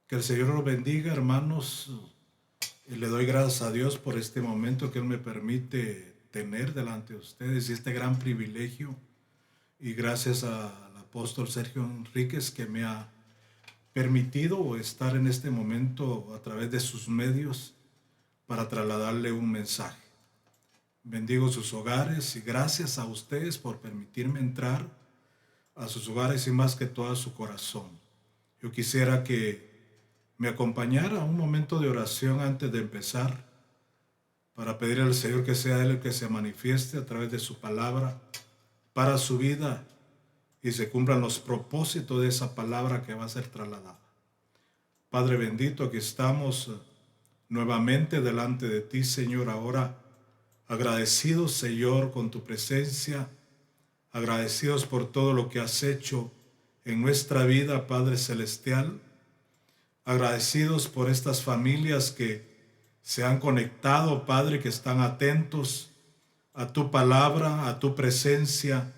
Que el Señor los bendiga, hermanos. Y le doy gracias a Dios por este momento que Él me permite tener delante de ustedes y este gran privilegio. Y gracias al apóstol Sergio Enríquez que me ha permitido estar en este momento a través de sus medios para trasladarle un mensaje. Bendigo sus hogares y gracias a ustedes por permitirme entrar a sus hogares y más que todo a su corazón. Yo quisiera que me acompañara a un momento de oración antes de empezar para pedir al Señor que sea Él el que se manifieste a través de su palabra para su vida y se cumplan los propósitos de esa palabra que va a ser trasladada. Padre bendito, aquí estamos nuevamente delante de ti, Señor, ahora agradecidos, Señor, con tu presencia, agradecidos por todo lo que has hecho en nuestra vida, Padre Celestial, agradecidos por estas familias que se han conectado, Padre, que están atentos a tu palabra, a tu presencia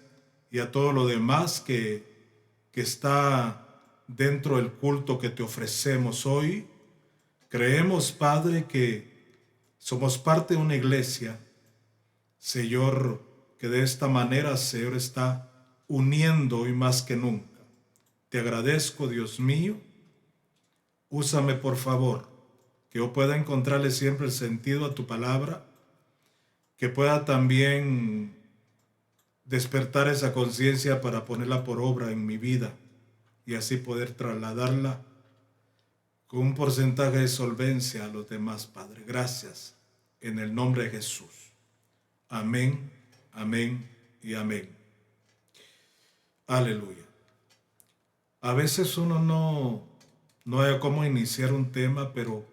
y a todo lo demás que está dentro del culto que te ofrecemos hoy. Creemos, Padre, que somos parte de una iglesia, Señor, que de esta manera, Señor, está uniendo hoy más que nunca. Te agradezco, Dios mío. Úsame, por favor, que yo pueda encontrarle siempre el sentido a tu palabra, que pueda también despertar esa conciencia para ponerla por obra en mi vida y así poder trasladarla con un porcentaje de solvencia a los demás, Padre. Gracias, en el nombre de Jesús. Amén, amén y amén. Aleluya. A veces uno no hay cómo iniciar un tema, pero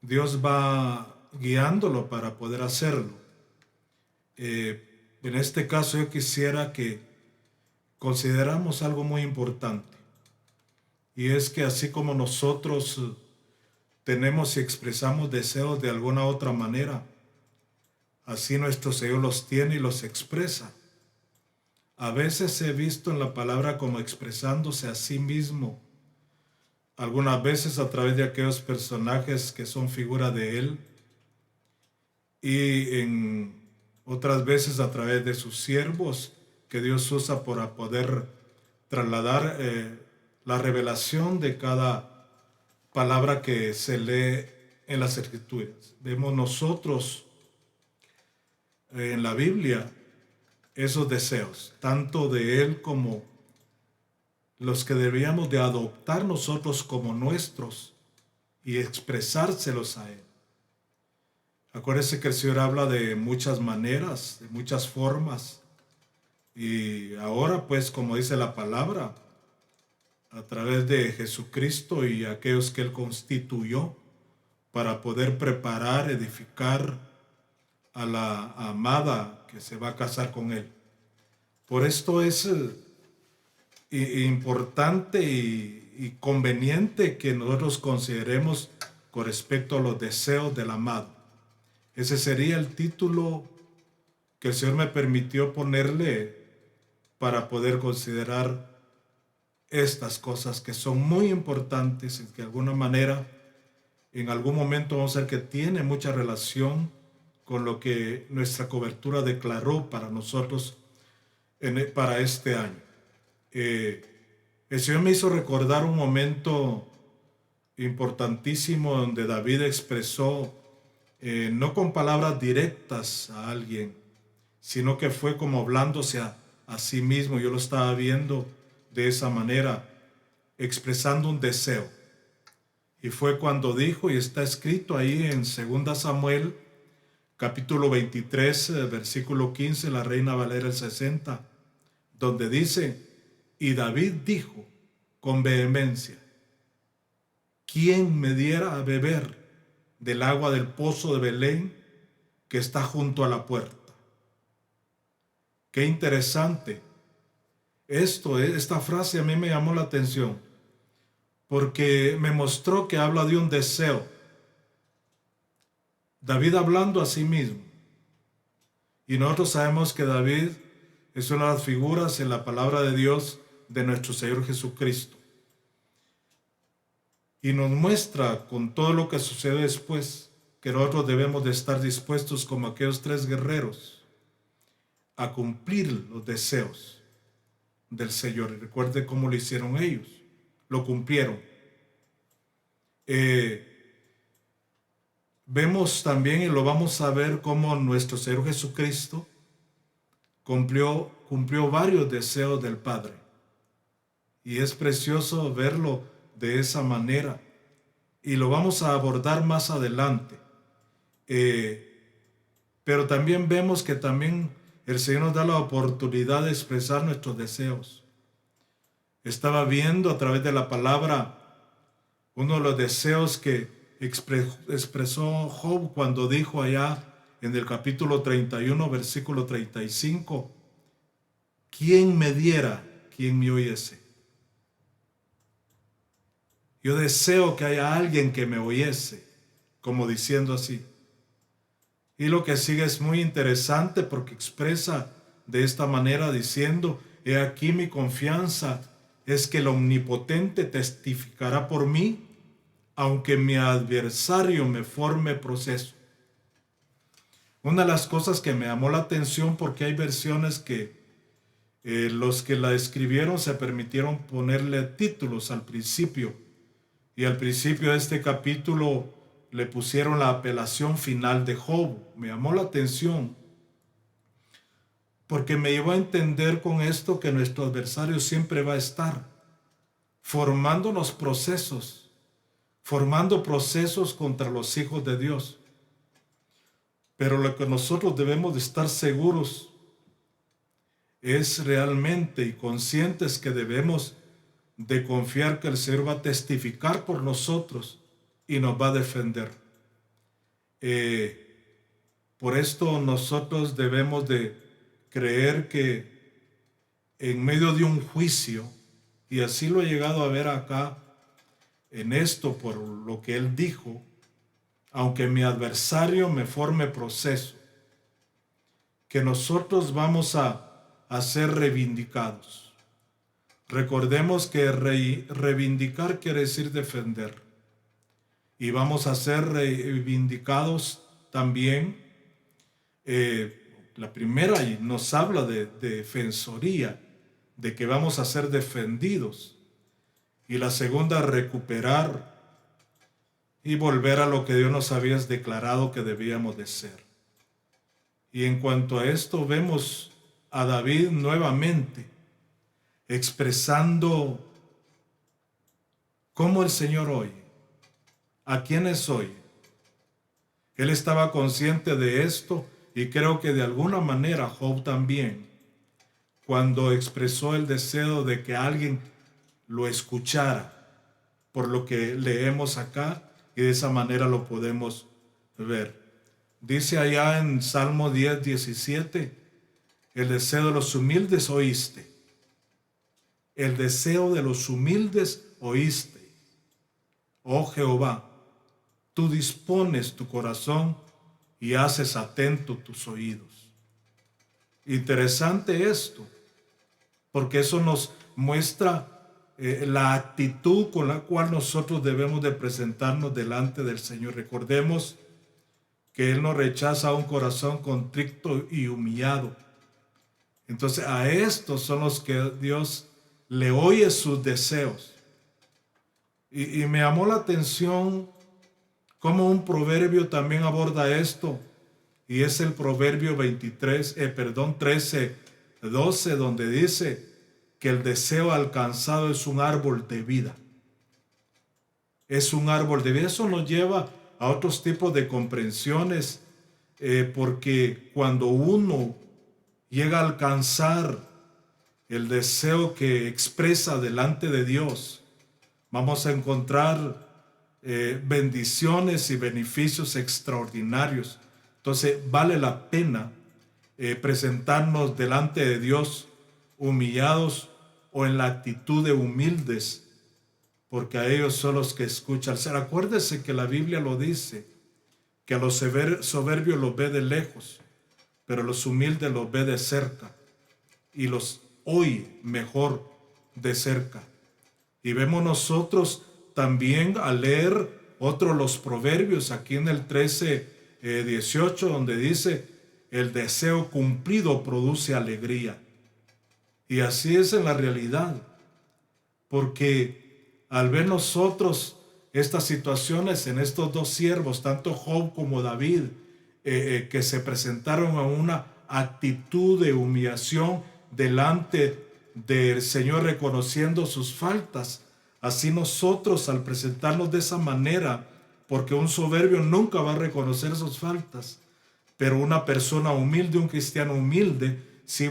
Dios va guiándolo para poder hacerlo. En este caso yo quisiera que consideramos algo muy importante, y es que así como nosotros tenemos y expresamos deseos de alguna otra manera, así nuestro Señor los tiene y los expresa. A veces he visto en la palabra como expresándose a sí mismo, algunas veces a través de aquellos personajes que son figura de Él, y en otras veces a través de sus siervos que Dios usa para poder trasladar la revelación de cada palabra que se lee en las Escrituras. Vemos nosotros en la Biblia esos deseos, tanto de Él como los que deberíamos de adoptar nosotros como nuestros y expresárselos a Él. Acuérdense que el Señor habla de muchas maneras, de muchas formas, y ahora pues, como dice la palabra, a través de Jesucristo y aquellos que Él constituyó para poder preparar, edificar a la amada que se va a casar con Él. Por esto es importante y conveniente que nosotros consideremos con respecto a los deseos del amado. Ese sería el título que el Señor me permitió ponerle para poder considerar estas cosas que son muy importantes y que de alguna manera en algún momento vamos a ver que tiene mucha relación con lo que nuestra cobertura declaró para nosotros para este año. El Señor me hizo recordar un momento importantísimo donde David expresó, no con palabras directas a alguien, sino que fue como hablándose a sí mismo. Yo lo estaba viendo de esa manera, expresando un deseo. Y fue cuando dijo, y está escrito ahí en 2 Samuel, capítulo 23, versículo 15, la Reina Valera el 60, donde dice, y David dijo con vehemencia, ¿quién me diera a beber del agua del pozo de Belén que está junto a la puerta? Qué interesante. Esta frase a mí me llamó la atención porque me mostró que habla de un deseo. David hablando a sí mismo. Y nosotros sabemos que David es una de las figuras en la palabra de Dios de nuestro Señor Jesucristo. y nos muestra con todo lo que sucede después que nosotros debemos de estar dispuestos como aquellos 3 guerreros a cumplir los deseos del Señor. Y recuerde cómo lo hicieron ellos, lo cumplieron. Vemos también, y lo vamos a ver, cómo nuestro Señor Jesucristo cumplió varios deseos del Padre. Y es precioso verlo de esa manera. Y lo vamos a abordar más adelante. Pero también vemos que también el Señor nos da la oportunidad de expresar nuestros deseos. Estaba viendo a través de la palabra uno de los deseos que expresó Job cuando dijo allá en el capítulo 31, versículo 35, ¿quién me diera, quién me oyese? Yo deseo que haya alguien que me oyese, como diciendo así. Y lo que sigue es muy interesante porque expresa de esta manera diciendo, he aquí mi confianza es que el Omnipotente testificará por mí, aunque mi adversario me forme proceso. Una de las cosas que me llamó la atención, porque hay versiones que los que la escribieron se permitieron ponerle títulos al principio, y al principio de este capítulo le pusieron la apelación final de Job. Me llamó la atención porque me llevó a entender con esto que nuestro adversario siempre va a estar formando procesos contra los hijos de Dios. Pero lo que nosotros debemos de estar seguros es realmente y conscientes que debemos de confiar que el Señor va a testificar por nosotros y nos va a defender. Por esto nosotros debemos de creer que en medio de un juicio, y así lo he llegado a ver acá en esto por lo que él dijo, aunque mi adversario me forme proceso, que nosotros vamos a ser reivindicados. Recordemos que reivindicar quiere decir defender. Y vamos a ser reivindicados también. La primera nos habla de defensoría, de que vamos a ser defendidos. Y la segunda, recuperar y volver a lo que Dios nos había declarado que debíamos de ser. Y en cuanto a esto, vemos a David nuevamente expresando cómo el Señor oye, a quiénes oye. Él estaba consciente de esto y creo que de alguna manera Job también, cuando expresó el deseo de que alguien lo escuchara, por lo que leemos acá, y de esa manera lo podemos ver. Dice allá en Salmo 10, 17, el deseo de los humildes oíste. El deseo de los humildes oíste. Oh Jehová, tú dispones tu corazón y haces atento tus oídos. Interesante esto, porque eso nos muestra la actitud con la cual nosotros debemos de presentarnos delante del Señor. Recordemos que Él nos rechaza un corazón contrito y humillado. Entonces a estos son los que Dios le oye sus deseos. Y me llamó la atención cómo un proverbio también aborda esto, y es el proverbio 13, 12, donde dice que el deseo alcanzado es un árbol de vida. Es un árbol de vida. Eso nos lleva a otros tipos de comprensiones, porque cuando uno llega a alcanzar el deseo que expresa delante de Dios, vamos a encontrar bendiciones y beneficios extraordinarios. Entonces vale la pena presentarnos delante de Dios humillados o en la actitud de humildes, porque a ellos son los que escuchan. Acuérdese que la Biblia lo dice, que a los soberbios los ve de lejos, pero a los humildes los ve de cerca y los oye mejor de cerca. Y vemos nosotros también a leer los proverbios aquí en el 13:18, donde dice: el deseo cumplido produce alegría. Y así es en la realidad, porque al ver nosotros estas situaciones en estos dos siervos, tanto Job como David, que se presentaron a una actitud de humillación delante del Señor, reconociendo sus faltas, así nosotros, al presentarnos de esa manera, porque un soberbio nunca va a reconocer sus faltas, pero una persona humilde, un cristiano humilde, sí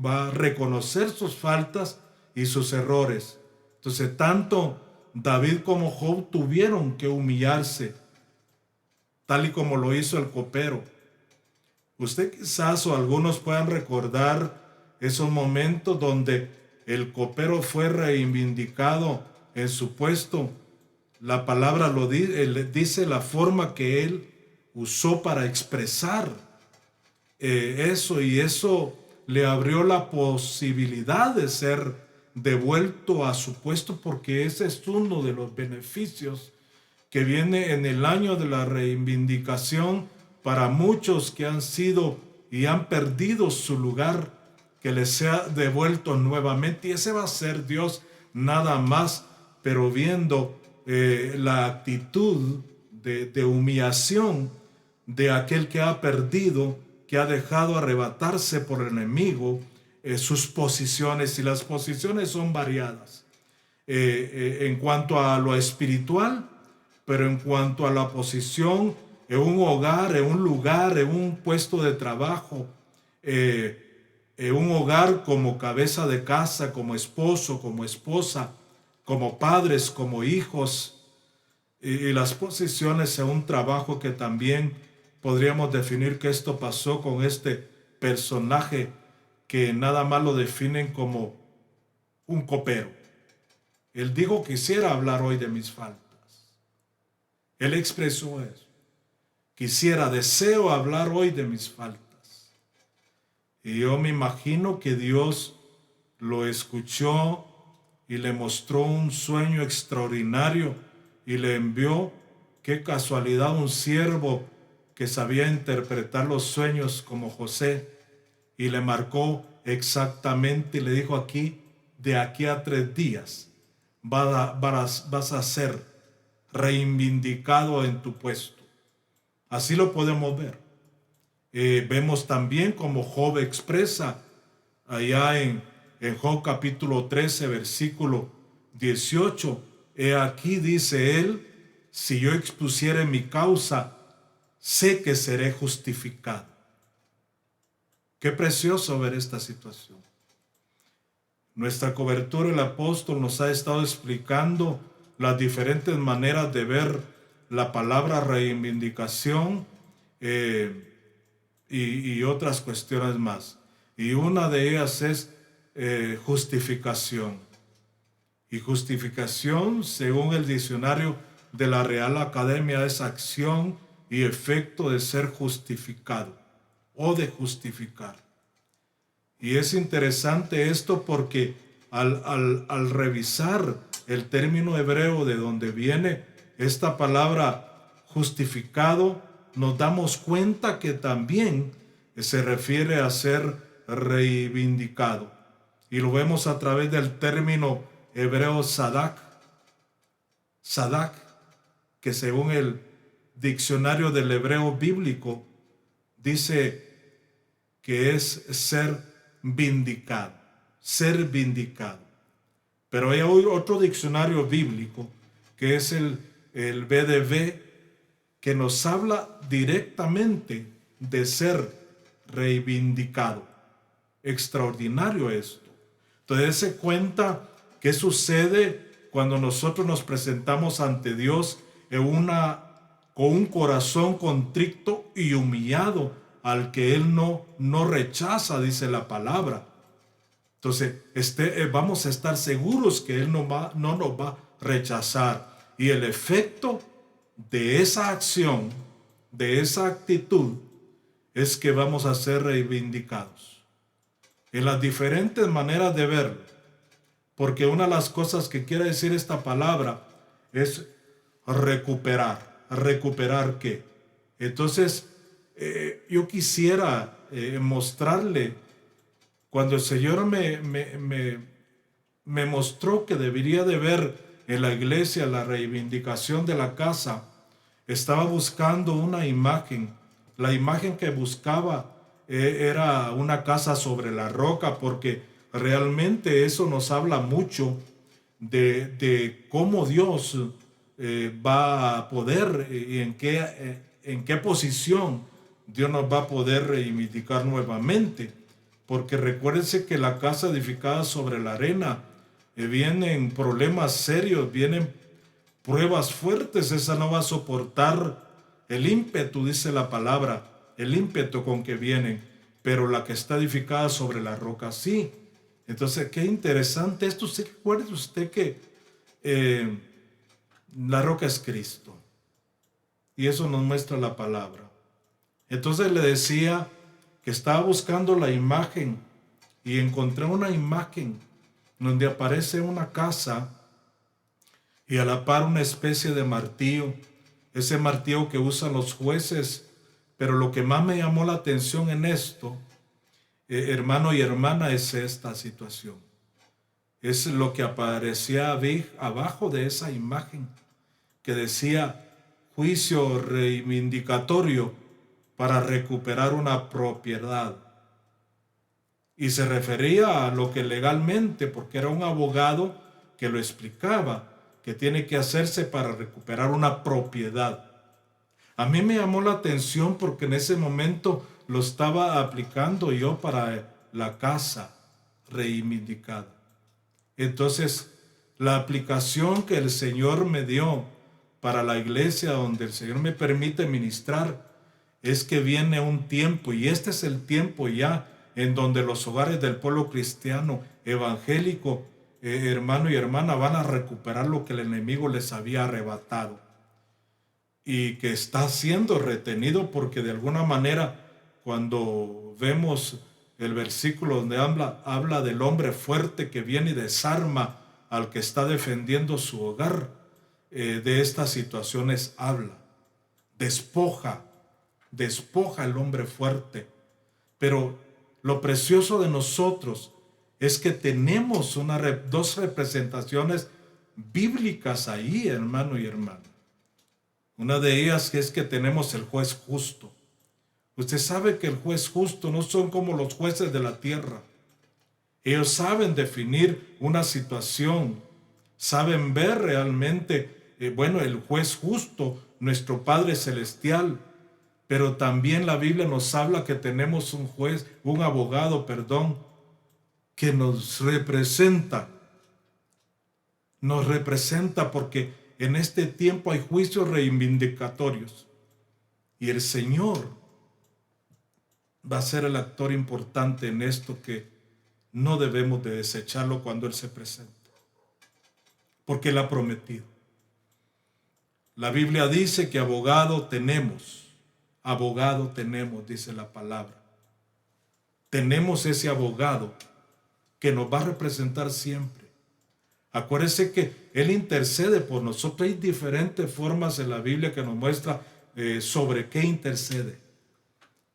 va a reconocer sus faltas y sus errores. Entonces, tanto David como Job tuvieron que humillarse, tal y como lo hizo el copero. Usted quizás o algunos puedan recordar esos momentos donde el copero fue reivindicado en su puesto. La palabra lo dice la forma que él usó para expresar eso, y eso le abrió la posibilidad de ser devuelto a su puesto, porque ese es uno de los beneficios que viene en el año de la reivindicación para muchos que han sido y han perdido su lugar, que les sea devuelto nuevamente. Y ese va a ser Dios nada más, pero viendo la actitud de humillación de aquel que ha perdido, que ha dejado arrebatarse por el enemigo sus posiciones, y las posiciones son variadas en cuanto a lo espiritual, pero en cuanto a la posición en un hogar, en un lugar, en un puesto de trabajo, en un hogar como cabeza de casa, como esposo, como esposa, como padres, como hijos, y las posiciones en un trabajo, que también podríamos definir que esto pasó con este personaje que nada más lo definen como un copero. Él dijo: quisiera hablar hoy de mis faltas. Él expresó eso. Deseo hablar hoy de mis faltas. Y yo me imagino que Dios lo escuchó y le mostró un sueño extraordinario y le envió, qué casualidad, un siervo que sabía interpretar los sueños como José, y le marcó exactamente y le dijo: de aquí a 3 días vas a ser reivindicado en tu puesto. Así lo podemos ver. Vemos también como Job expresa allá en Job capítulo 13, versículo 18. He aquí, dice él: si yo expusiere mi causa, sé que seré justificado. Qué precioso ver esta situación. Nuestra cobertura, el apóstol nos ha estado explicando las diferentes maneras de ver la palabra reivindicación y otras cuestiones más. Y una de ellas es justificación. Y justificación, según el diccionario de la Real Academia, es acción y efecto de ser justificado o de justificar. Y es interesante esto porque al revisar el término hebreo de donde viene esta palabra justificado, nos damos cuenta que también se refiere a ser reivindicado. Y lo vemos a través del término hebreo sadak, que según el diccionario del hebreo bíblico dice que es ser vindicado. Pero hay otro diccionario bíblico, que es el BDV, que nos habla directamente de ser reivindicado. Extraordinario esto. Entonces se cuenta qué sucede cuando nosotros nos presentamos ante Dios con un corazón contrito y humillado, al que Él no rechaza, dice la palabra. Entonces vamos a estar seguros que Él no nos va a rechazar. Y el efecto de esa acción, de esa actitud, es que vamos a ser reivindicados en las diferentes maneras de verlo. Porque una de las cosas que quiere decir esta palabra es recuperar. ¿Recuperar qué? Entonces, yo quisiera mostrarle, cuando el Señor me mostró que debería de ver en la iglesia la reivindicación de la casa, estaba buscando una imagen. La imagen que buscaba era una casa sobre la roca, porque realmente eso nos habla mucho de cómo Dios va a poder y en qué posición Dios nos va a poder reivindicar nuevamente. Porque recuérdense que la casa edificada sobre la arena, vienen problemas serios, vienen pruebas fuertes. Esa no va a soportar el ímpetu, dice la palabra, el ímpetu con que vienen, pero la que está edificada sobre la roca sí. Entonces, qué interesante esto. Recuerde usted que la roca es Cristo, y eso nos muestra la palabra. Entonces le decía que estaba buscando la imagen y encontré una imagen donde aparece una casa y a la par una especie de martillo, ese martillo que usan los jueces. Pero lo que más me llamó la atención en esto, hermano y hermana, es esta situación. Es lo que aparecía abajo de esa imagen, que decía juicio reivindicatorio para recuperar una propiedad. Y se refería a lo que legalmente, porque era un abogado que lo explicaba, que tiene que hacerse para recuperar una propiedad. A mí me llamó la atención porque en ese momento lo estaba aplicando yo para la casa reivindicada. Entonces, la aplicación que el Señor me dio para la iglesia donde el Señor me permite ministrar es que viene un tiempo, y este es el tiempo ya en donde los hogares del pueblo cristiano evangélico, hermano y hermana, van a recuperar lo que el enemigo les había arrebatado y que está siendo retenido, porque de alguna manera, cuando vemos el versículo donde habla del hombre fuerte que viene y desarma al que está defendiendo su hogar, de estas situaciones habla. Despoja el hombre fuerte. Pero lo precioso de nosotros es que tenemos dos representaciones bíblicas ahí, hermano y hermana. Una de ellas es que tenemos el juez justo. Usted sabe que el juez justo no son como los jueces de la tierra. Ellos saben definir una situación, saben ver realmente, el juez justo, nuestro Padre Celestial. Pero también la Biblia nos habla que tenemos un abogado, que nos representa porque en este tiempo hay juicios reivindicatorios y el Señor va a ser el actor importante en esto, que no debemos de desecharlo cuando Él se presente, porque Él ha prometido. La Biblia dice que abogado tenemos, dice la palabra. Tenemos ese abogado que nos va a representar siempre. Acuérdese que Él intercede por nosotros. Hay diferentes formas en la Biblia que nos muestra sobre qué intercede.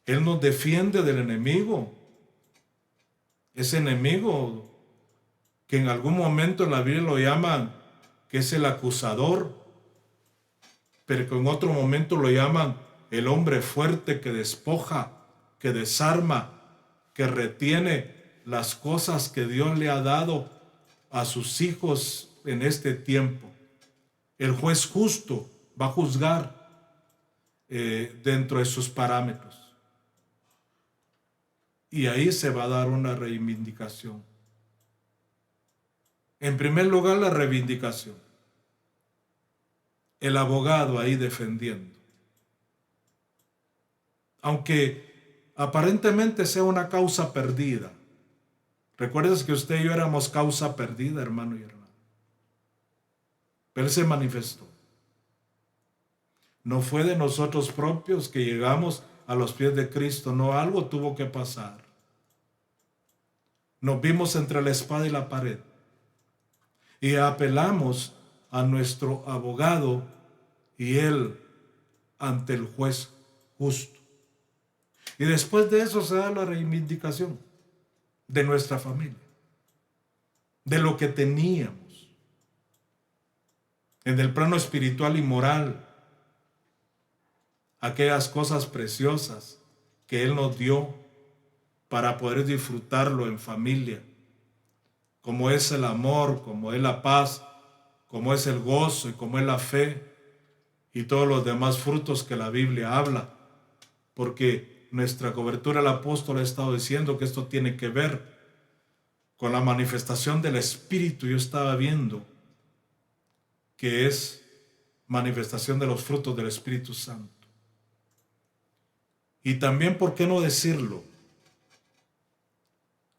Él nos defiende del enemigo. Ese enemigo que en algún momento en la Biblia lo llaman que es el acusador, pero que en otro momento lo llaman el hombre fuerte que despoja, que desarma, que retiene las cosas que Dios le ha dado a sus hijos en este tiempo. El juez justo va a juzgar dentro de sus parámetros. Y ahí se va a dar una reivindicación. En primer lugar, la reivindicación. El abogado ahí defendiendo. Aunque aparentemente sea una causa perdida. ¿Recuerdas que usted y yo éramos causa perdida, hermano y hermana? Pero Él se manifestó. No fue de nosotros propios que llegamos a los pies de Cristo, no, algo tuvo que pasar. Nos vimos entre la espada y la pared y apelamos a nuestro abogado y él ante el juez justo. Y después de eso se da la reivindicación de nuestra familia, de lo que teníamos en el plano espiritual y moral, aquellas cosas preciosas que Él nos dio para poder disfrutarlo en familia, como es el amor, como es la paz, como es el gozo y como es la fe y todos los demás frutos que la Biblia habla, porque nuestra cobertura, el apóstol ha estado diciendo que esto tiene que ver con la manifestación del Espíritu. Yo estaba viendo que es manifestación de los frutos del Espíritu Santo. Y también, ¿por qué no decirlo?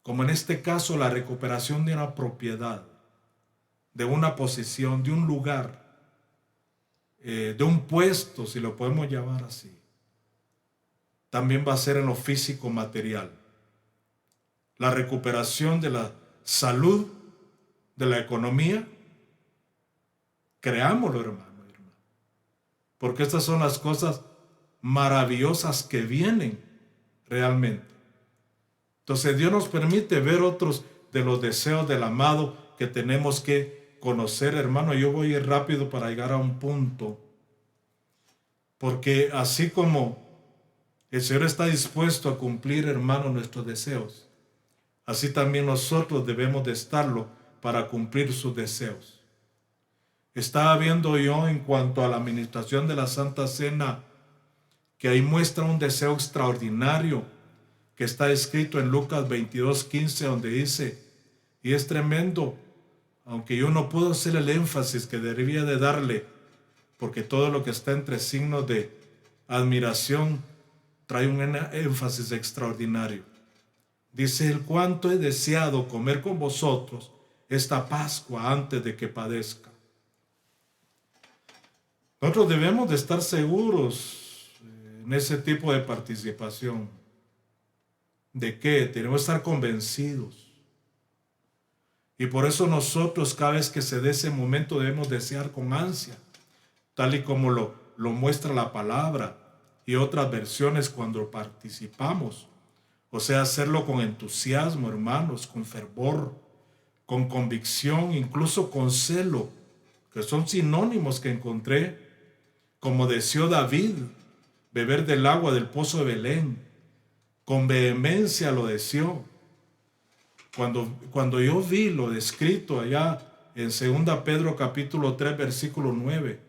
Como en este caso, la recuperación de una propiedad, de una posición, de un lugar, de un puesto, si lo podemos llamar así. También va a ser en lo físico material. La recuperación de la salud, de la economía. Creámoslo, hermano. Porque estas son las cosas maravillosas que vienen realmente. Entonces Dios nos permite ver otros de los deseos del amado que tenemos que conocer, hermano. Yo voy a ir rápido para llegar a un punto. Porque así como el Señor está dispuesto a cumplir, hermano, nuestros deseos, así también nosotros debemos de estarlo para cumplir sus deseos. Estaba viendo yo en cuanto a la administración de la Santa Cena, que ahí muestra un deseo extraordinario que está escrito en Lucas 22:15, donde dice, y es tremendo, aunque yo no puedo hacer el énfasis que debía de darle, porque todo lo que está entre signos de admiración trae un énfasis extraordinario. Dice, el cuánto he deseado comer con vosotros esta Pascua antes de que padezca. Nosotros debemos de estar seguros en ese tipo de participación. ¿De qué? Tenemos que estar convencidos. Y por eso nosotros cada vez que se dé ese momento debemos desear con ansia, tal y como lo muestra la palabra y otras versiones cuando participamos. O sea, hacerlo con entusiasmo, hermanos, con fervor, con convicción, incluso con celo, que son sinónimos que encontré, como deseó David, beber del agua del pozo de Belén. Con vehemencia lo deseó. Cuando yo vi lo descrito allá en 2 Pedro capítulo 3, versículo 9,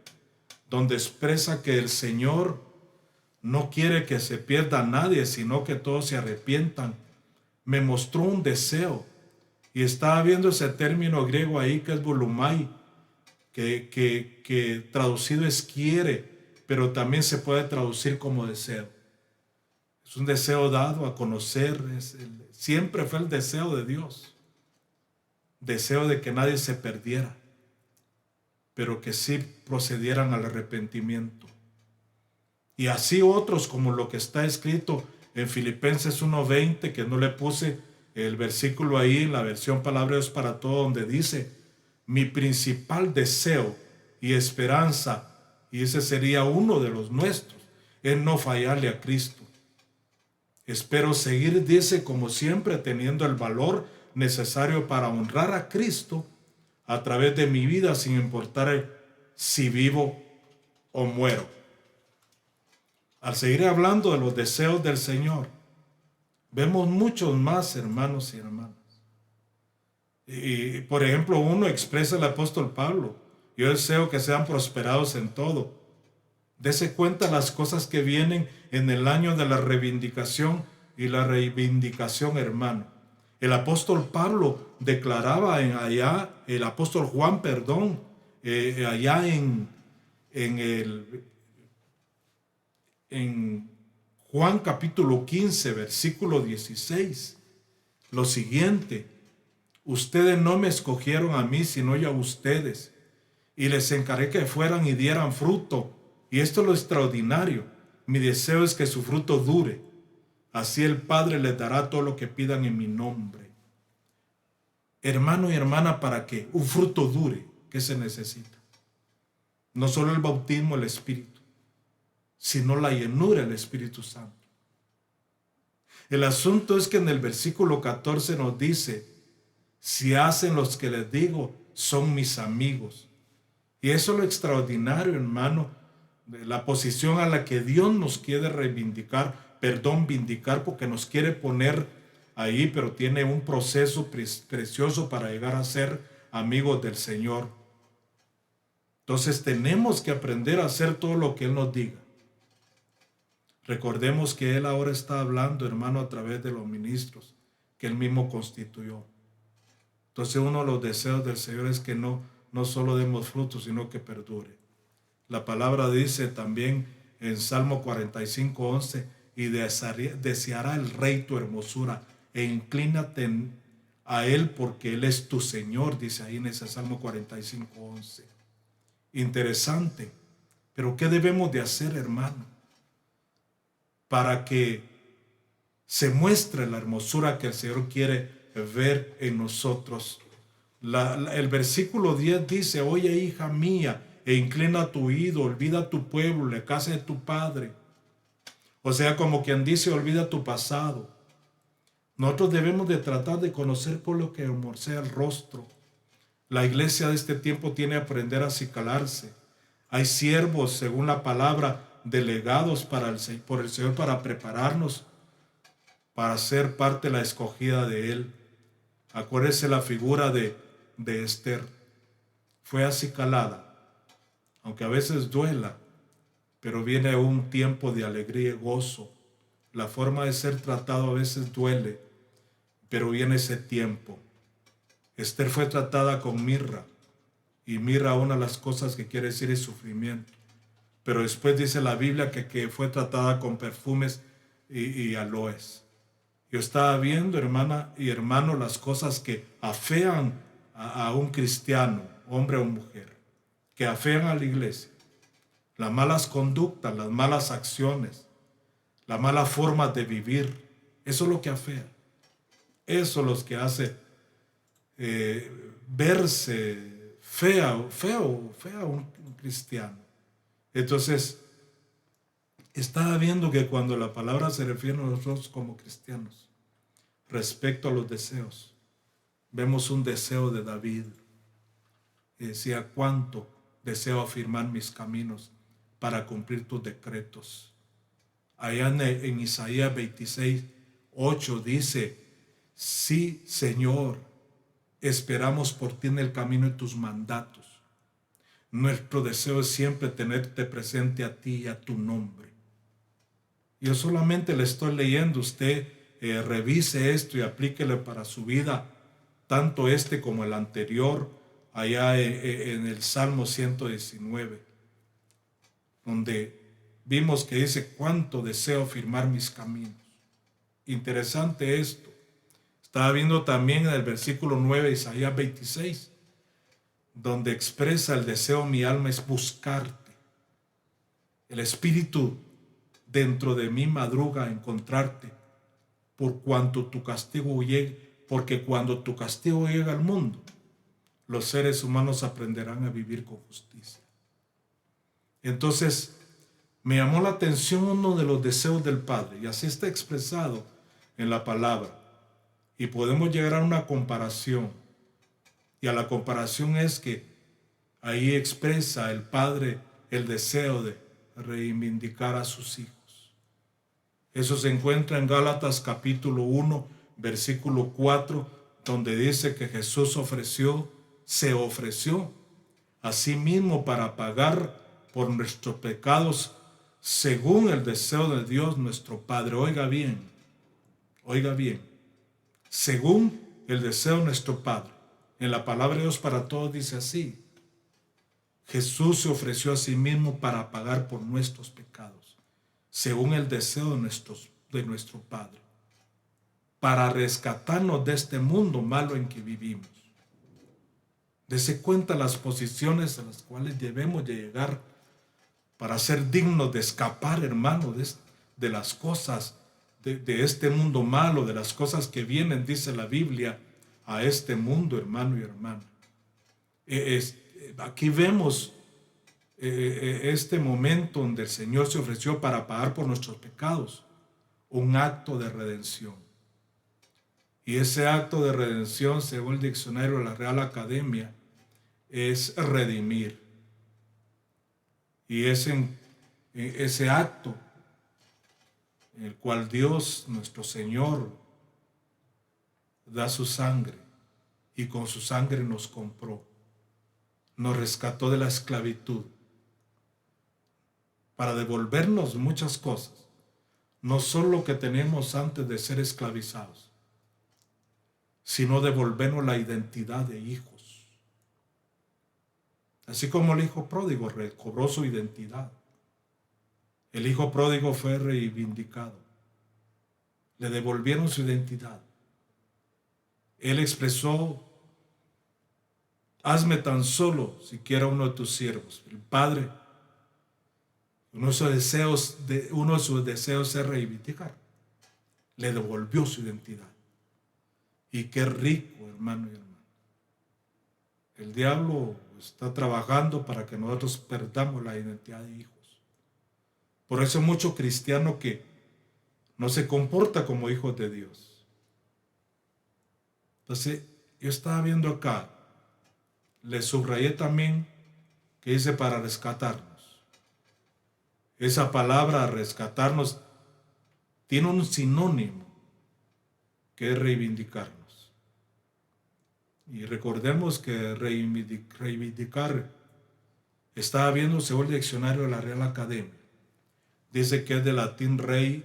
donde expresa que el Señor no quiere que se pierda a nadie, sino que todos se arrepientan, me mostró un deseo. Y estaba viendo ese término griego ahí que es volumai, que traducido es quiere, pero también se puede traducir como deseo. Es un deseo dado a conocer, siempre fue el deseo de Dios. Deseo de que nadie se perdiera, pero que sí procedieran al arrepentimiento. Y así otros, como lo que está escrito en Filipenses 1:20, que no le puse el versículo ahí en la versión Palabra es para todo, donde dice, mi principal deseo y esperanza, y ese sería uno de los nuestros, es no fallarle a Cristo. Espero seguir, dice, como siempre, teniendo el valor necesario para honrar a Cristo a través de mi vida, sin importar si vivo o muero. Al seguir hablando de los deseos del Señor, vemos muchos más, hermanos y hermanas. Y por ejemplo, uno expresa el apóstol Pablo, yo deseo que sean prosperados en todo. Dese cuenta las cosas que vienen en el año de la reivindicación y la reivindicación, hermano. El apóstol Pablo declaraba el apóstol Juan, allá en Juan capítulo 15, versículo 16, lo siguiente: ustedes no me escogieron a mí, sino yo a ustedes, y les encargué que fueran y dieran fruto. Y esto es lo extraordinario. Mi deseo es que su fruto dure. Así el Padre les dará todo lo que pidan en mi nombre. Hermano y hermana, para que un fruto dure, ¿qué se necesita? No solo el bautismo del Espíritu, sino la llenura del Espíritu Santo. El asunto es que en el versículo 14 nos dice, si hacen los que les digo, son mis amigos. Y eso es lo extraordinario, hermano, de la posición a la que Dios nos quiere vindicar, porque nos quiere poner ahí, pero tiene un proceso precioso para llegar a ser amigos del Señor. Entonces tenemos que aprender a hacer todo lo que Él nos diga. Recordemos que Él ahora está hablando, hermano, a través de los ministros que Él mismo constituyó. Entonces uno de los deseos del Señor es que no solo demos frutos, sino que perdure. La palabra dice también en Salmo 45:11, y deseará el rey tu hermosura, e inclínate a Él porque Él es tu Señor, dice ahí en ese Salmo 45:11. Interesante, pero ¿qué debemos de hacer, hermano, para que se muestre la hermosura que el Señor quiere ver en nosotros? El versículo 10 dice, oye, hija mía, e inclina tu oído, olvida tu pueblo, la casa de tu padre. O sea, como quien dice, olvida tu pasado. Nosotros debemos de tratar de conocer por lo que hermosea el rostro. La iglesia de este tiempo tiene que aprender a acicalarse. Hay siervos, según la palabra, delegados por el Señor para prepararnos para ser parte de la escogida de Él. Acuérdese la figura de Esther. Fue acicalada, aunque a veces duela, pero viene un tiempo de alegría y gozo. La forma de ser tratado a veces duele, pero viene ese tiempo. Esther fue tratada con mirra, y mirra, una de las cosas que quiere decir es sufrimiento. Pero después dice la Biblia que fue tratada con perfumes y aloes. Yo estaba viendo, hermana y hermano, las cosas que afean a un cristiano, hombre o mujer, que afean a la iglesia. Las malas conductas, las malas acciones, la mala forma de vivir, eso es lo que afea. Eso es lo que hace verse feo un cristiano. Entonces, estaba viendo que cuando la palabra se refiere a nosotros como cristianos, respecto a los deseos, vemos un deseo de David, que decía, cuánto deseo afirmar mis caminos para cumplir tus decretos. Allá en Isaías 26:8 dice, sí, Señor, esperamos por ti en el camino de tus mandatos. Nuestro deseo es siempre tenerte presente a ti y a tu nombre. Yo solamente le estoy leyendo, usted revise esto y aplíquelo para su vida, tanto este como el anterior, allá en el Salmo 119, donde vimos que dice, cuánto deseo afirmar mis caminos. Interesante esto. Estaba viendo también en el versículo 9 de Isaías 26, donde expresa el deseo mi alma es buscarte. El Espíritu dentro de mí madruga a encontrarte, porque cuando tu castigo llega al mundo, los seres humanos aprenderán a vivir con justicia. Entonces, me llamó la atención uno de los deseos del Padre, y así está expresado en la palabra. Y podemos llegar a una comparación. Y a la comparación es que ahí expresa el Padre el deseo de reivindicar a sus hijos. Eso se encuentra en Gálatas capítulo 1, versículo 4, donde dice que Jesús se ofreció a sí mismo para pagar por nuestros pecados según el deseo de Dios nuestro Padre. Oiga bien, según el deseo de nuestro Padre. En la palabra de Dios para todos dice así: Jesús se ofreció a sí mismo para pagar por nuestros pecados, según el deseo de nuestro Padre, para rescatarnos de este mundo malo en que vivimos. Dese cuenta las posiciones a las cuales debemos de llegar para ser dignos de escapar, hermano, de las cosas de este mundo malo, de las cosas que vienen, dice la Biblia, a este mundo, hermano y hermana. Aquí vemos este momento donde el Señor se ofreció para pagar por nuestros pecados, un acto de redención. Y ese acto de redención, según el diccionario de la Real Academia, es redimir. Y es en ese acto en el cual Dios, nuestro Señor, da su sangre y con su sangre nos compró, nos rescató de la esclavitud para devolvernos muchas cosas, no solo lo que teníamos antes de ser esclavizados, sino devolvernos la identidad de hijos. Así como el hijo pródigo recobró su identidad, el hijo pródigo fue reivindicado, le devolvieron su identidad. Él expresó: hazme tan solo siquiera uno de tus siervos. El Padre, uno de sus deseos es reivindicar. Le devolvió su identidad. Y qué rico, hermano y hermana. El diablo está trabajando para que nosotros perdamos la identidad de hijos. Por eso hay mucho cristiano que no se comporta como hijos de Dios. Entonces, yo estaba viendo acá, le subrayé también que dice para rescatarnos. Esa palabra rescatarnos tiene un sinónimo que es reivindicarnos. Y recordemos que reivindicar, estaba viendo según el diccionario de la Real Academia, dice que es de latín rei,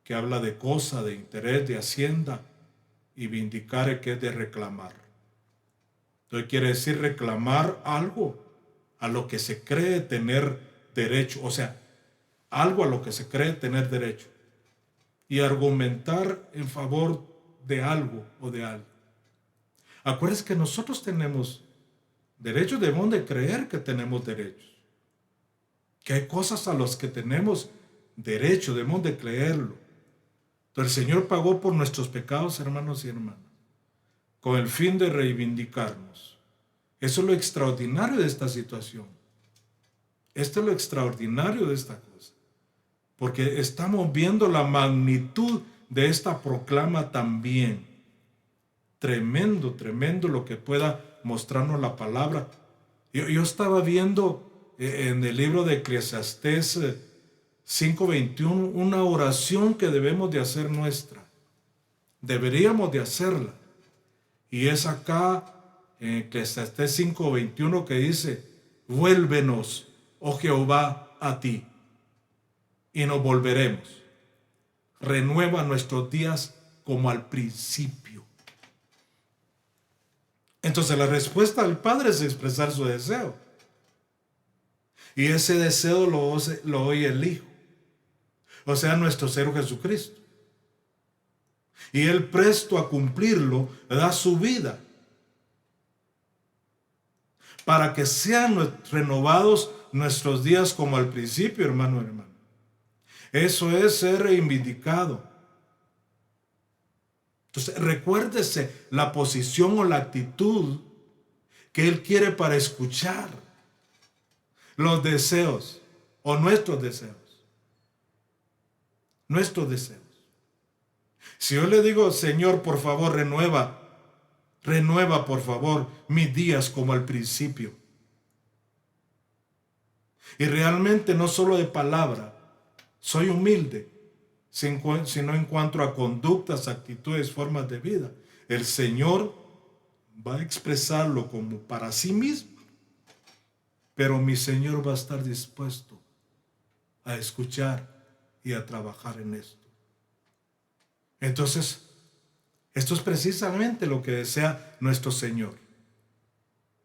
que habla de cosa, de interés, de hacienda, y vindicare, que es de reclamar. Entonces quiere decir reclamar algo a lo que se cree tener derecho, o sea, algo a lo que se cree tener derecho, y argumentar en favor de algo o de algo. Acuérdense que nosotros tenemos derechos, debemos de creer que tenemos derechos, que hay cosas a las que tenemos derecho, debemos de creerlo. Entonces el Señor pagó por nuestros pecados, hermanos y hermanas, con el fin de reivindicarnos. Eso es lo extraordinario de esta situación. Esto es lo extraordinario de esta cosa. Porque estamos viendo la magnitud de esta proclama también. Tremendo, tremendo lo que pueda mostrarnos la palabra. Yo estaba viendo en el libro de Eclesiastés 5:21 una oración que debemos de hacer nuestra. Deberíamos de hacerla. Y es acá en Eclesiastés 5:21 que dice: vuélvenos, oh Jehová, a ti, y nos volveremos. Renueva nuestros días como al principio. Entonces la respuesta del Padre es expresar su deseo. Y ese deseo lo oye el Hijo, o sea, nuestro Señor Jesucristo. Y Él, presto a cumplirlo, da su vida para que sean renovados nuestros días como al principio, hermano, hermano. Eso es ser reivindicado. Entonces, recuérdese la posición o la actitud que Él quiere para escuchar los deseos o nuestros deseos. Nuestros deseos. Si yo le digo: Señor, por favor, renueva por favor mis días como al principio. Y realmente no solo de palabra, soy humilde, sino en cuanto a conductas, actitudes, formas de vida. El Señor va a expresarlo como para sí mismo, pero mi Señor va a estar dispuesto a escuchar y a trabajar en esto. Entonces, esto es precisamente lo que desea nuestro Señor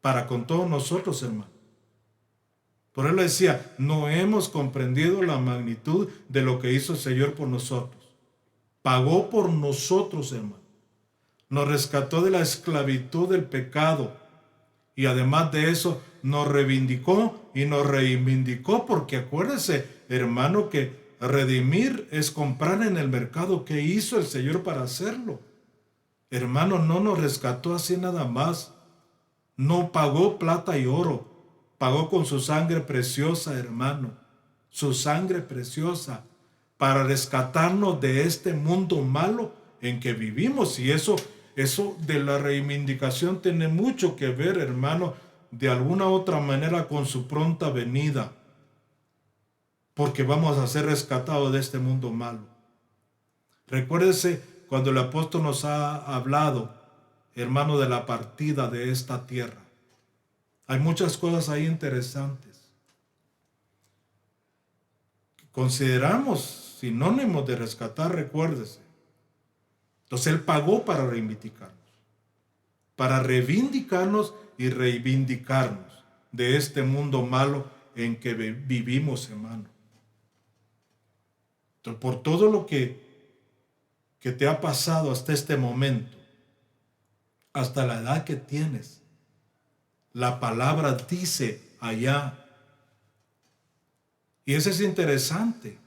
para con todos nosotros, hermano. Por él decía: no hemos comprendido la magnitud de lo que hizo el Señor por nosotros. Pagó por nosotros, hermano. Nos rescató de la esclavitud del pecado. Y además de eso, nos reivindicó y nos reivindicó, porque acuérdese, hermano, que redimir es comprar en el mercado. ¿Qué hizo el Señor para hacerlo? Hermano, no nos rescató así nada más. No pagó plata y oro. pagó con su sangre preciosa, hermano, su sangre preciosa, para rescatarnos de este mundo malo en que vivimos. Y eso de la reivindicación tiene mucho que ver, hermano, de alguna otra manera con su pronta venida, porque vamos a ser rescatados de este mundo malo. Recuérdese cuando el apóstol nos ha hablado, hermano, de la partida de esta tierra. Hay muchas cosas ahí interesantes. Consideramos sinónimos de rescatar, recuérdese. Entonces Él pagó para reivindicarnos y reivindicarnos de este mundo malo en que vivimos, hermano. Entonces, por todo lo que te ha pasado hasta este momento, hasta la edad que tienes, la palabra dice allá. Y eso es interesante,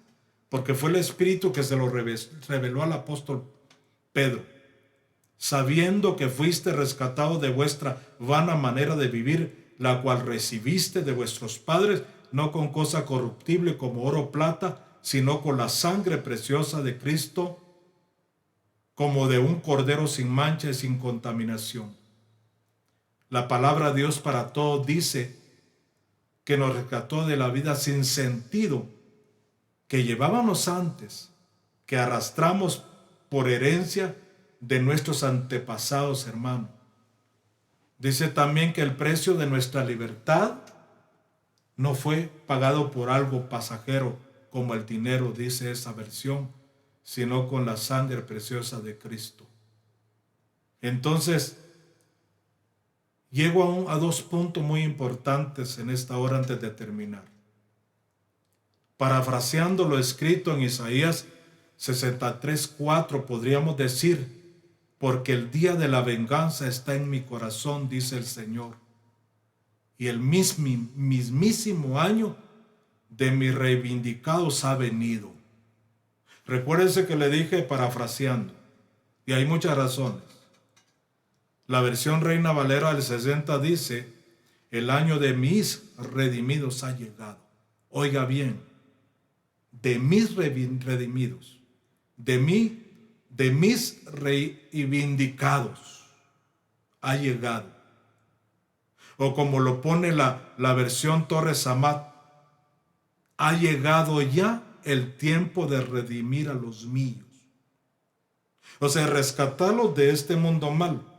porque fue el Espíritu que se lo reveló al apóstol Pedro. Sabiendo que fuiste rescatado de vuestra vana manera de vivir, la cual recibiste de vuestros padres, no con cosa corruptible como oro o plata, sino con la sangre preciosa de Cristo, como de un cordero sin mancha y sin contaminación. La palabra de Dios para todos dice que nos rescató de la vida sin sentido que llevábamos antes, que arrastramos por herencia de nuestros antepasados, hermano. Dice también que el precio de nuestra libertad no fue pagado por algo pasajero como el dinero, dice esa versión, sino con la sangre preciosa de Cristo. Entonces, llego a dos puntos muy importantes en esta hora antes de terminar. Parafraseando lo escrito en Isaías 63:4, podríamos decir: porque el día de la venganza está en mi corazón, dice el Señor, y el mismísimo año de mis reivindicados ha venido. Recuérdense que le dije parafraseando, y hay muchas razones. La versión Reina Valera del 60 dice: el año de mis redimidos ha llegado. Oiga bien, de mis redimidos, de mis reivindicados ha llegado. O como lo pone la versión Torres Amat: ha llegado ya el tiempo de redimir a los míos. O sea, rescatarlos de este mundo malo.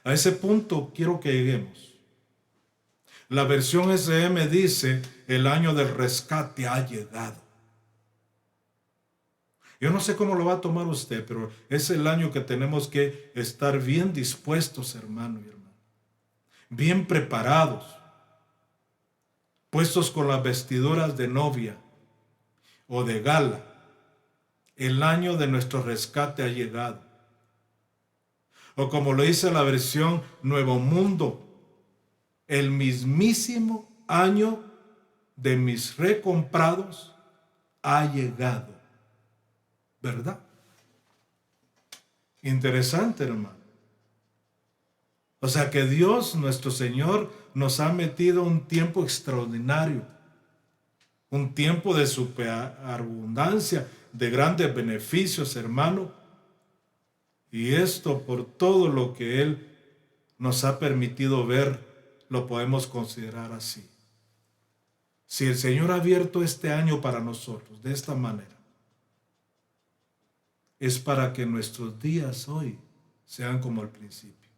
A ese punto quiero que lleguemos. La versión SM dice: el año del rescate ha llegado. Yo no sé cómo lo va a tomar usted, pero es el año que tenemos que estar bien dispuestos, hermano y hermana. Bien preparados. Puestos con las vestiduras de novia o de gala. El año de nuestro rescate ha llegado. O como lo dice la versión Nuevo Mundo: el mismísimo año de mis recomprados ha llegado. ¿Verdad? Interesante, hermano. O sea que Dios, nuestro Señor, nos ha metido un tiempo extraordinario. Un tiempo de superabundancia, de grandes beneficios, hermano. Y esto por todo lo que Él nos ha permitido ver, lo podemos considerar así. Si el Señor ha abierto este año para nosotros de esta manera, es para que nuestros días hoy sean como al principio.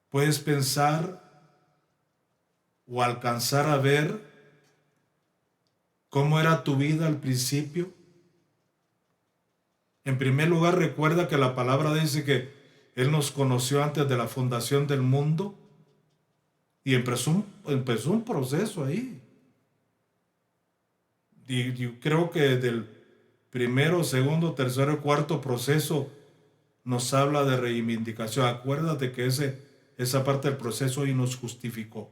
Puedes pensar o alcanzar a ver cómo era tu vida al principio. En primer lugar, recuerda que la palabra dice que Él nos conoció antes de la fundación del mundo y empezó un proceso ahí. Y yo creo que desde el primero, segundo, tercero y cuarto proceso nos habla de reivindicación. Acuérdate que esa parte del proceso ahí nos justificó.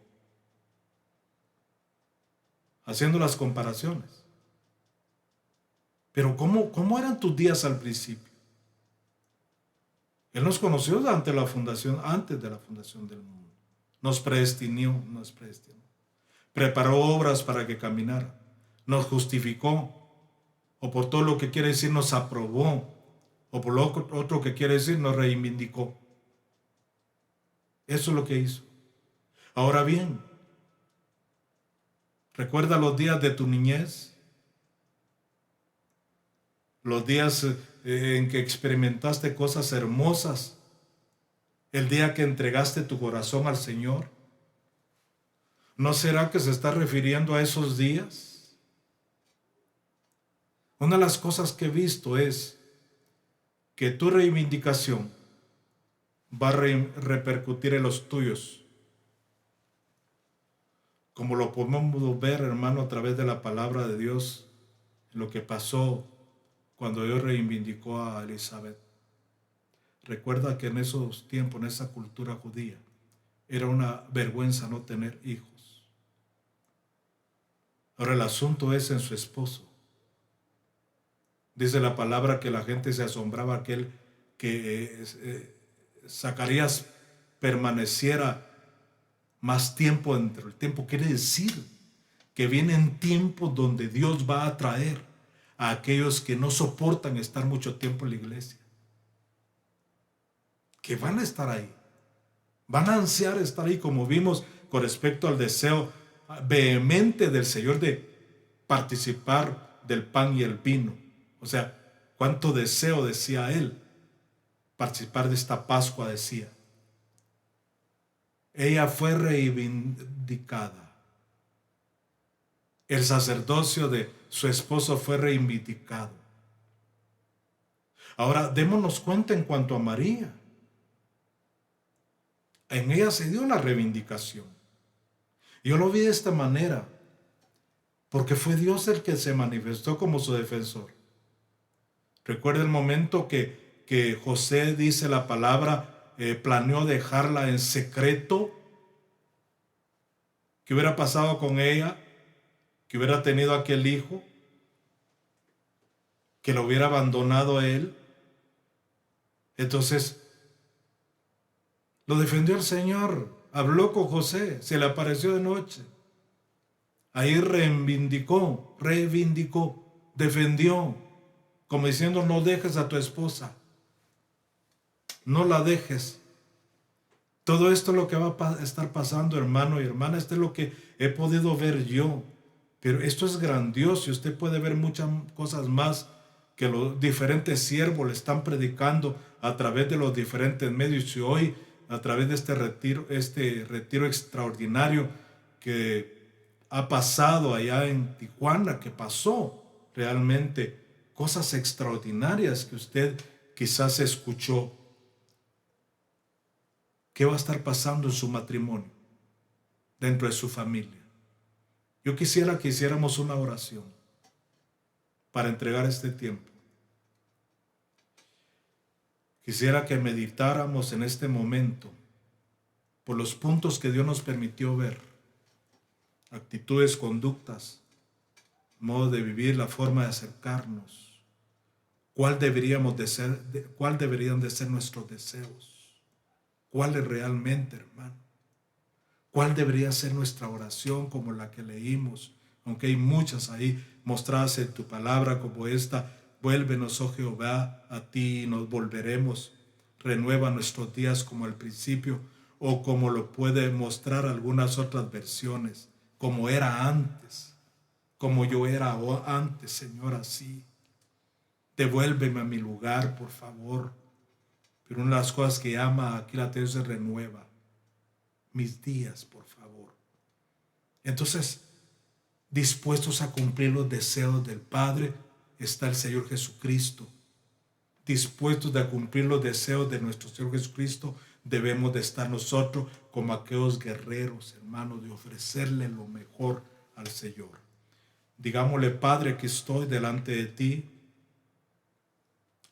Haciendo las comparaciones. Pero ¿cómo eran tus días al principio? Él nos conoció antes de la fundación del mundo. Nos predestinó. Preparó obras para que caminara. Nos justificó. O por todo lo que quiere decir, nos aprobó. O por lo otro que quiere decir, nos reivindicó. Eso es lo que hizo. Ahora bien, recuerda los días de tu niñez, los días en que experimentaste cosas hermosas, el día que entregaste tu corazón al Señor. ¿No será que se está refiriendo a esos días? Una de las cosas que he visto es que tu reivindicación va a repercutir en los tuyos. Como lo podemos ver, hermano, a través de la palabra de Dios, lo que pasó cuando Dios reivindicó a Elizabeth. Recuerda que en esos tiempos, en esa cultura judía, era una vergüenza no tener hijos. Ahora el asunto es en su esposo. Dice la palabra que la gente se asombraba aquel que Zacarías permaneciera más tiempo dentro del tiempo. Quiere decir que vienen tiempos donde Dios va a traer a aquellos que no soportan estar mucho tiempo en la iglesia, que van a estar ahí, van a ansiar estar ahí, como vimos con respecto al deseo vehemente del Señor de participar del pan y el vino. O sea, cuánto deseo decía él participar de esta Pascua, decía. Ella fue reivindicada. El sacerdocio de su esposo fue reivindicado. Ahora, démonos cuenta en cuanto a María. En ella se dio una reivindicación. Yo lo vi de esta manera, porque fue Dios el que se manifestó como su defensor. Recuerda el momento que José, dice la palabra, planeó dejarla en secreto. ¿Qué hubiera pasado con ella? Que hubiera tenido aquel hijo, que lo hubiera abandonado a él. Entonces, lo defendió el Señor, habló con José, se le apareció de noche. Ahí reivindicó, defendió, como diciendo, no dejes a tu esposa, no la dejes. Todo esto es lo que va a estar pasando, hermano y hermana. Esto es lo que he podido ver yo. Pero esto es grandioso y usted puede ver muchas cosas más que los diferentes siervos le están predicando a través de los diferentes medios. Y hoy, a través de este retiro extraordinario que ha pasado allá en Tijuana, que pasó realmente cosas extraordinarias que usted quizás escuchó. ¿Qué va a estar pasando en su matrimonio, dentro de su familia? Yo quisiera que hiciéramos una oración para entregar este tiempo. Quisiera que meditáramos en este momento por los puntos que Dios nos permitió ver, actitudes, conductas, modo de vivir, la forma de acercarnos, cuál deberían de ser nuestros deseos, cuáles realmente, hermano. ¿Cuál debería ser nuestra oración como la que leímos? Aunque hay muchas ahí mostradas en tu palabra como esta. Vuélvenos, oh Jehová, a ti y nos volveremos. Renueva nuestros días como al principio, o como lo puede mostrar algunas otras versiones, como era antes, como yo era antes, Señor, así. Devuélveme a mi lugar, por favor. Pero una de las cosas que ama aquí la Dios se renueva. Mis días, por favor. Entonces, dispuestos a cumplir los deseos del Padre, está el Señor Jesucristo. Dispuestos a cumplir los deseos de nuestro Señor Jesucristo, debemos de estar nosotros como aquellos guerreros, hermanos, de ofrecerle lo mejor al Señor. Digámosle, Padre, que estoy delante de ti.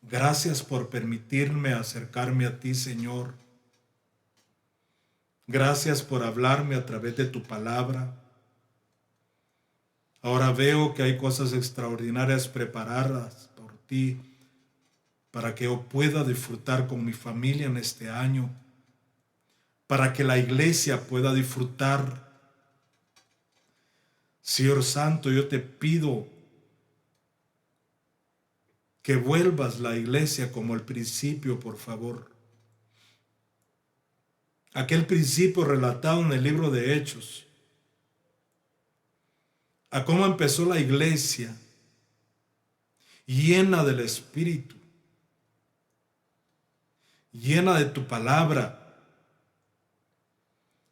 Gracias por permitirme acercarme a ti, Señor. Gracias por hablarme a través de tu palabra. Ahora veo que hay cosas extraordinarias preparadas por ti para que yo pueda disfrutar con mi familia en este año, para que la iglesia pueda disfrutar. Señor Santo, yo te pido que vuelvas la iglesia como el principio, por favor. Aquel principio relatado en el libro de Hechos, a cómo empezó la iglesia llena del Espíritu, llena de tu palabra,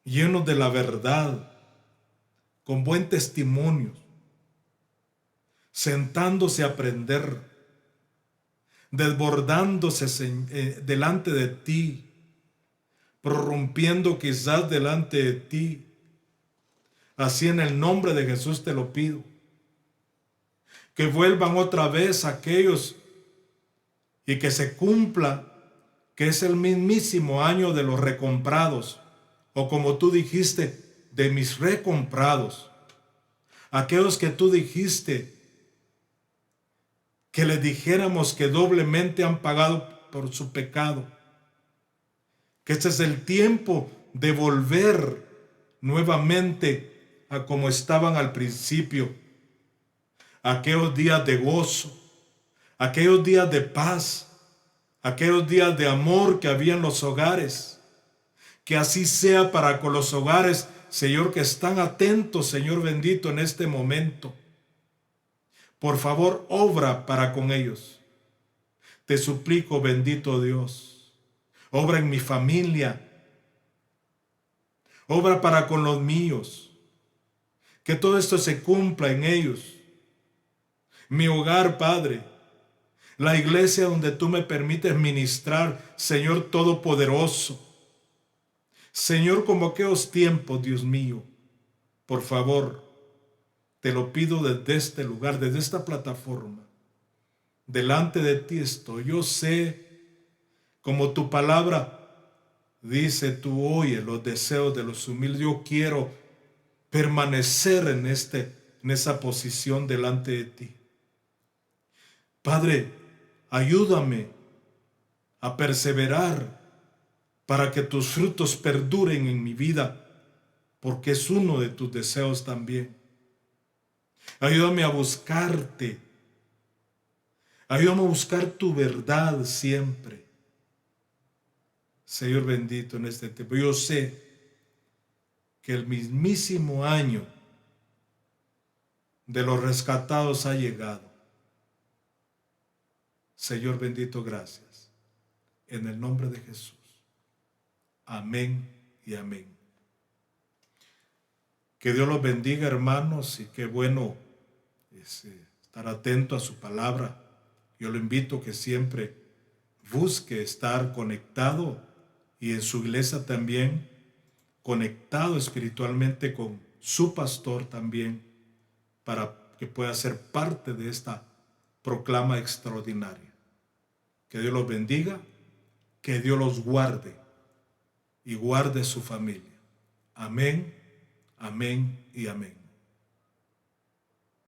lleno de la verdad, con buen testimonio, sentándose a aprender, desbordándose delante de ti, prorrumpiendo quizás delante de ti. Así en el nombre de Jesús te lo pido. Que vuelvan otra vez aquellos y que se cumpla que es el mismísimo año de los recomprados, o como tú dijiste, de mis recomprados. Aquellos que tú dijiste que les dijéramos que doblemente han pagado por su pecado. Que este es el tiempo de volver nuevamente a como estaban al principio. Aquellos días de gozo, aquellos días de paz, aquellos días de amor que había en los hogares. Que así sea para con los hogares, Señor, que están atentos, Señor bendito, en este momento. Por favor, obra para con ellos. Te suplico, bendito Dios, obra en mi familia, obra para con los míos, que todo esto se cumpla en ellos. Mi hogar, Padre, la iglesia donde tú me permites ministrar, Señor Todopoderoso. Señor, como aquellos tiempos, Dios mío, por favor, te lo pido desde este lugar, desde esta plataforma. Delante de ti estoy. Yo sé, como tu palabra dice, tú oyes los deseos de los humildes. Yo quiero permanecer en esa posición delante de ti. Padre, ayúdame a perseverar para que tus frutos perduren en mi vida, porque es uno de tus deseos también. Ayúdame a buscarte. Ayúdame a buscar tu verdad siempre. Señor bendito, en este tiempo. Yo sé que el mismísimo año de los rescatados ha llegado. Señor bendito, gracias. En el nombre de Jesús. Amén y amén. Que Dios los bendiga, hermanos, y qué bueno estar atento a su palabra. Yo lo invito a que siempre busque estar conectado y en su iglesia también, conectado espiritualmente con su pastor también, para que pueda ser parte de esta proclama extraordinaria. Que Dios los bendiga, que Dios los guarde y guarde su familia. Amén, amén y amén.